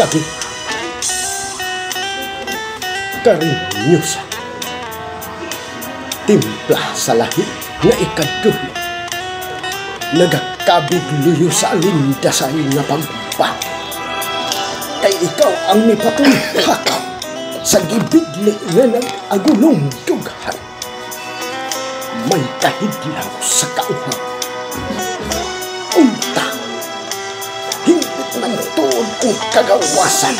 Tapi karinyusan timplah sa lahi nga ikadulo nagakabig luyo sa alindasay nga pagbabago kay ikaw ang nipatulhakaw sa gibidli nga nag-agulong dughan may kahidlaw sa kauhaw unta hingpit man tuod kong kagawasan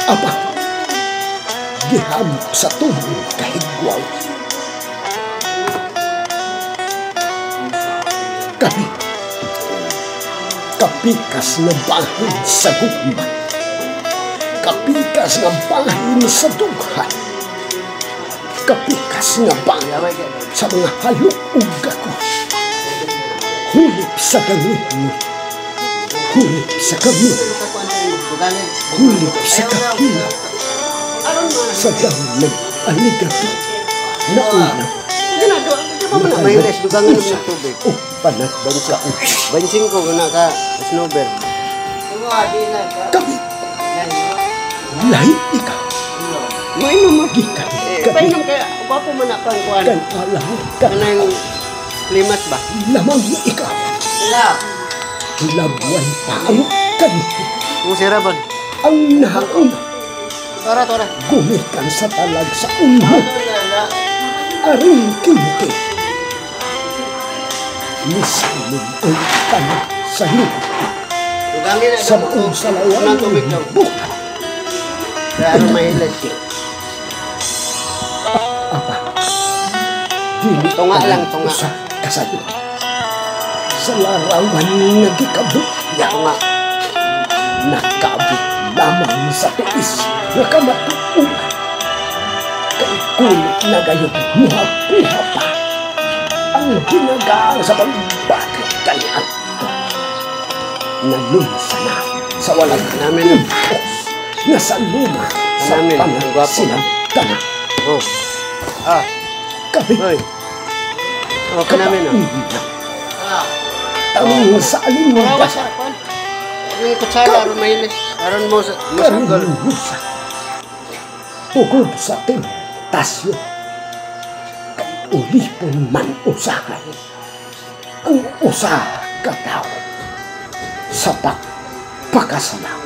apa gihamok sa tubong kahigwaw kami kapikas na bahin sa gugma kapikas na bahin sa dughan kapikas na bahin sa mga halukog ako hulip sa gawin hulip sa kami hulip sa kakila sa damag aligato na ulang Mayonnaise, dugangan mo yung tubig. oh panat Bansa. Bansing ko, guna ka, snowber. kami lahi ikaw Mainom mo. gikan Painom kaya, wapo mo na kang kuhan. kan alam kan Ano yung limas ba? lamang ikaw labuan pa ang kan Kung sirabon. ang nahaon Tora. gumikan sa talag sa unho aring kinti misalin ang tanah sa lupa Dugangin na sa maong salawan ng tubig daw. buhat Kaya ano mahilas siya. apa dili Tunga lang, tunga. sa kasayo sa larawan nga gikabot Tunga. nakabot lamang sa tuis nga kamatuuan kay kulit na gayon muha-puha pa ang ginagaan sa pagbakit kanyang nalunsa na sa walang Namin. impos na sa luma sa Namin, ang gwapo. panagsinagtana Oh. Ah. kami Hoy. Okay namin ah. tanong sa alindas May kutsara, aron mahilis. Aron mo sa musagol. karinusa tugod sa tentasyon kay ulipon man usahay ang usa ka tao sa pagpakasalaw